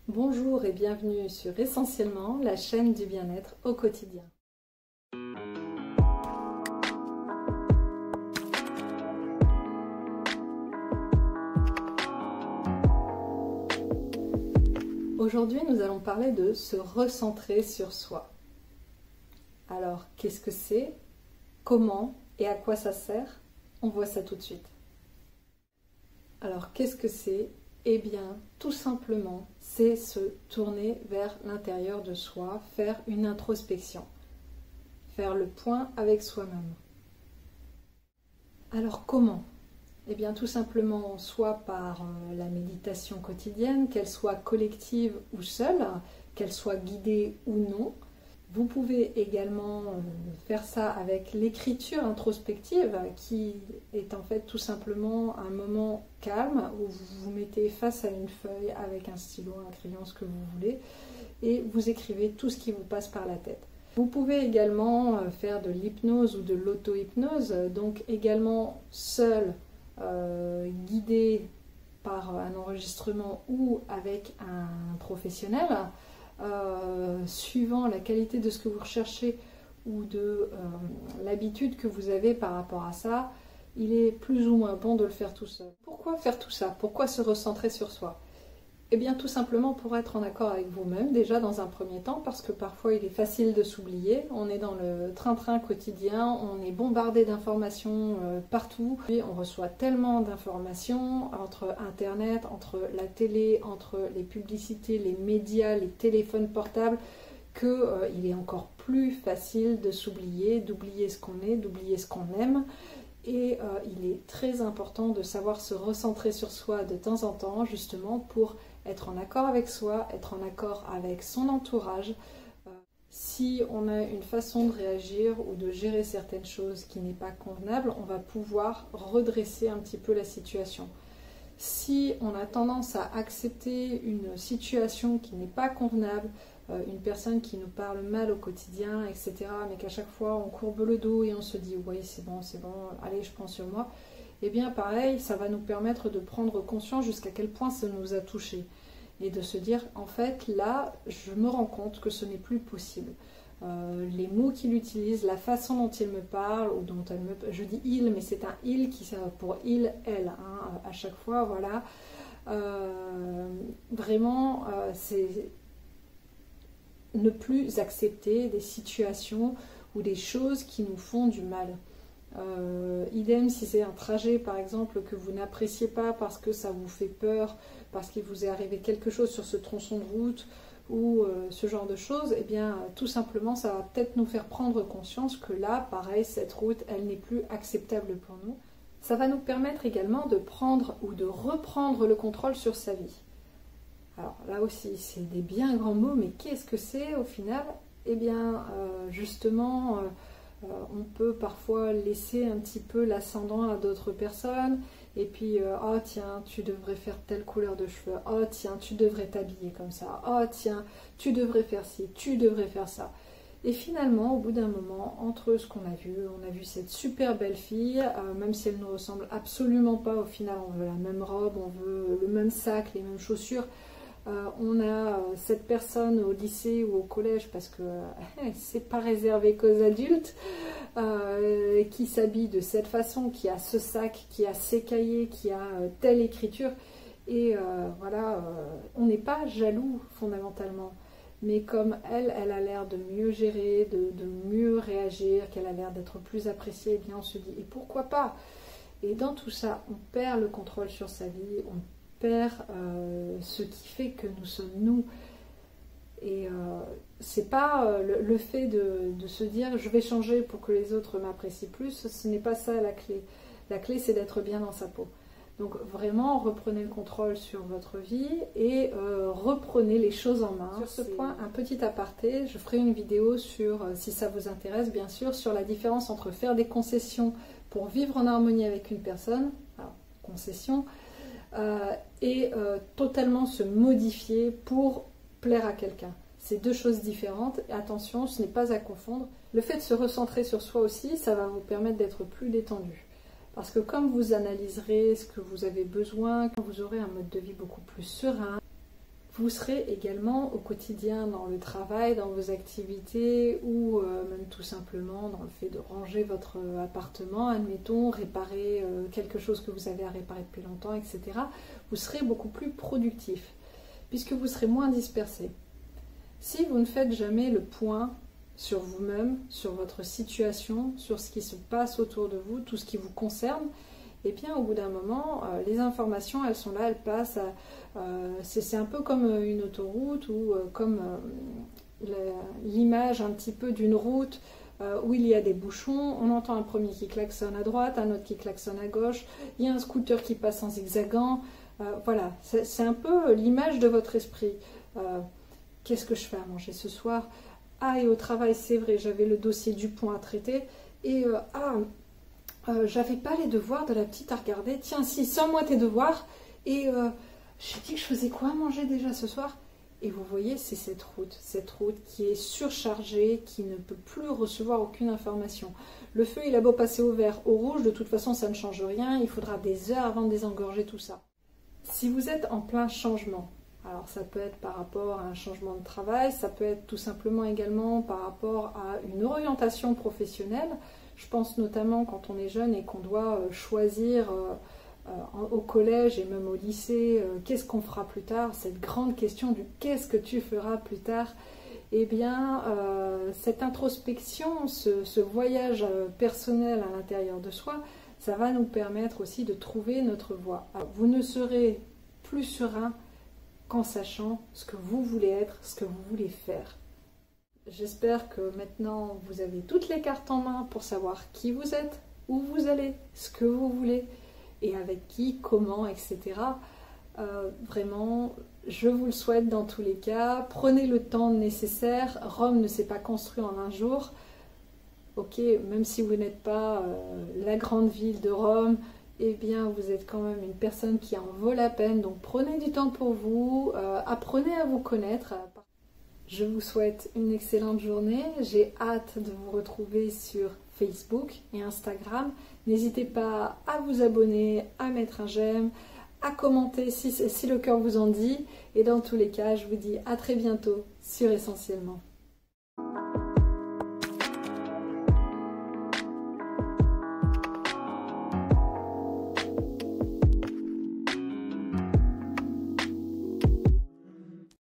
Bonjour et bienvenue sur Essentiellement, la chaîne du bien-être au quotidien. Aujourd'hui, nous allons parler de se recentrer sur soi. Alors, qu'est-ce que c'est? Comment et à quoi ça sert? On voit ça tout de suite. Alors, qu'est-ce que c'est? Eh bien, tout simplement, c'est se tourner vers l'intérieur de soi, faire une introspection, faire le point avec soi-même. Alors, comment? Eh bien, tout simplement, soit par la méditation quotidienne, qu'elle soit collective ou seule, qu'elle soit guidée ou non. Vous pouvez également faire ça avec l'écriture introspective, qui est en fait tout simplement un moment calme où vous vous mettez face à une feuille avec un stylo, un crayon, ce que vous voulez, et vous écrivez tout ce qui vous passe par la tête. Vous pouvez également faire de l'hypnose ou de l'auto-hypnose, donc également seul, guidé par un enregistrement ou avec un professionnel. Suivant la qualité de ce que vous recherchez ou de l'habitude que vous avez par rapport à ça, il est plus ou moins bon de le faire tout seul. Pourquoi faire tout ça? Pourquoi se recentrer sur soi? Eh bien tout simplement pour être en accord avec vous-même, déjà dans un premier temps, parce que parfois il est facile de s'oublier, on est dans le train-train quotidien, on est bombardé d'informations partout, et on reçoit tellement d'informations entre internet, entre la télé, entre les publicités, les médias, les téléphones portables, qu'il est encore plus facile de s'oublier, d'oublier ce qu'on est, d'oublier ce qu'on aime. Et il est très important de savoir se recentrer sur soi de temps en temps, justement pour être en accord avec soi, être en accord avec son entourage. Si on a une façon de réagir ou de gérer certaines choses qui n'est pas convenable, on va pouvoir redresser un petit peu la situation. Si on a tendance à accepter une situation qui n'est pas convenable, une personne qui nous parle mal au quotidien, etc., mais qu'à chaque fois on courbe le dos et on se dit oui c'est bon, allez je prends sur moi, et bien pareil, ça va nous permettre de prendre conscience jusqu'à quel point ça nous a touchés et de se dire en fait là je me rends compte que ce n'est plus possible. Les mots qu'il utilise, la façon dont il me parle, ou dont elle me... Je dis il, mais c'est un il qui sert pour il, elle, hein, à chaque fois, voilà. Vraiment, c'est ne plus accepter des situations ou des choses qui nous font du mal. Idem si c'est un trajet par exemple que vous n'appréciez pas parce que ça vous fait peur, parce qu'il vous est arrivé quelque chose sur ce tronçon de route ou ce genre de choses, eh bien tout simplement ça va peut-être nous faire prendre conscience que là, pareil, cette route, elle n'est plus acceptable pour nous. Ça va nous permettre également de prendre ou de reprendre le contrôle sur sa vie. Alors là aussi, c'est des bien grands mots, mais qu'est-ce que c'est au final? Eh bien, justement, on peut parfois laisser un petit peu l'ascendant à d'autres personnes, et puis, oh tiens, tu devrais faire telle couleur de cheveux, oh tiens, tu devrais t'habiller comme ça, oh tiens, tu devrais faire ci, tu devrais faire ça. Et finalement, au bout d'un moment, entre ce qu'on a vu cette super belle fille, même si elle ne ressemble absolument pas, au final, on veut la même robe, on veut le même sac, les mêmes chaussures. On a cette personne au lycée ou au collège, parce que c'est pas réservé qu'aux adultes, qui s'habille de cette façon, qui a ce sac, qui a ces cahiers, qui a telle écriture. Et voilà, on n'est pas jaloux fondamentalement. Mais comme elle a l'air de mieux gérer, de mieux réagir, qu'elle a l'air d'être plus appréciée, eh bien on se dit, et pourquoi pas? Et dans tout ça, on perd le contrôle sur sa vie, on perd ce qui fait que nous sommes nous. Et c'est pas le fait de se dire je vais changer pour que les autres m'apprécient plus, ce n'est pas ça la clé. La clé, c'est d'être bien dans sa peau. Donc vraiment, reprenez le contrôle sur votre vie et reprenez les choses en main. Sur ce point, un petit aparté, je ferai une vidéo sur, si ça vous intéresse bien sûr, sur la différence entre faire des concessions pour vivre en harmonie avec une personne, alors, concession, et totalement se modifier pour plaire à quelqu'un. C'est deux choses différentes. Et attention, ce n'est pas à confondre. Le fait de se recentrer sur soi aussi, ça va vous permettre d'être plus détendu. Parce que comme vous analyserez ce que vous avez besoin, vous aurez un mode de vie beaucoup plus serein. Vous serez également au quotidien dans le travail, dans vos activités ou même tout simplement dans le fait de ranger votre appartement, admettons, réparer quelque chose que vous avez à réparer depuis longtemps, etc. Vous serez beaucoup plus productif puisque vous serez moins dispersé. Si vous ne faites jamais le point sur vous-même, sur votre situation, sur ce qui se passe autour de vous, tout ce qui vous concerne, et bien au bout d'un moment, les informations, elles sont là, elles passent. C'est un peu comme une autoroute ou comme l'image un petit peu d'une route où il y a des bouchons. On entend un premier qui klaxonne à droite, un autre qui klaxonne à gauche. Il y a un scooter qui passe en zigzagant. Voilà, c'est un peu l'image de votre esprit. Qu'est-ce que je fais à manger ce soir? Ah, et au travail, c'est vrai, j'avais le dossier du point à traiter. Et j'avais pas les devoirs de la petite à regarder. Tiens, si, sors-moi tes devoirs. Et j'ai dit que je faisais quoi à manger déjà ce soir? Et vous voyez, c'est cette route qui est surchargée, qui ne peut plus recevoir aucune information. Le feu, il a beau passer au vert, au rouge, de toute façon, ça ne change rien. Il faudra des heures avant de désengorger tout ça. Si vous êtes en plein changement, alors ça peut être par rapport à un changement de travail, ça peut être tout simplement également par rapport à une orientation professionnelle. Je pense notamment quand on est jeune et qu'on doit choisir au collège et même au lycée, qu'est-ce qu'on fera plus tard, cette grande question du qu'est-ce que tu feras plus tard. Eh bien, cette introspection, ce voyage personnel à l'intérieur de soi, ça va nous permettre aussi de trouver notre voie. Alors, vous ne serez plus serein qu'en sachant ce que vous voulez être, ce que vous voulez faire. J'espère que maintenant vous avez toutes les cartes en main pour savoir qui vous êtes, où vous allez, ce que vous voulez et avec qui, comment, etc. Vraiment, je vous le souhaite dans tous les cas. Prenez le temps nécessaire. Rome ne s'est pas construit en un jour. Ok, même si vous n'êtes pas la grande ville de Rome, eh bien vous êtes quand même une personne qui en vaut la peine. Donc prenez du temps pour vous, apprenez à vous connaître. Je vous souhaite une excellente journée. J'ai hâte de vous retrouver sur Facebook et Instagram. N'hésitez pas à vous abonner, à mettre un j'aime, à commenter si le cœur vous en dit. Et dans tous les cas, je vous dis à très bientôt sur Essentiellement.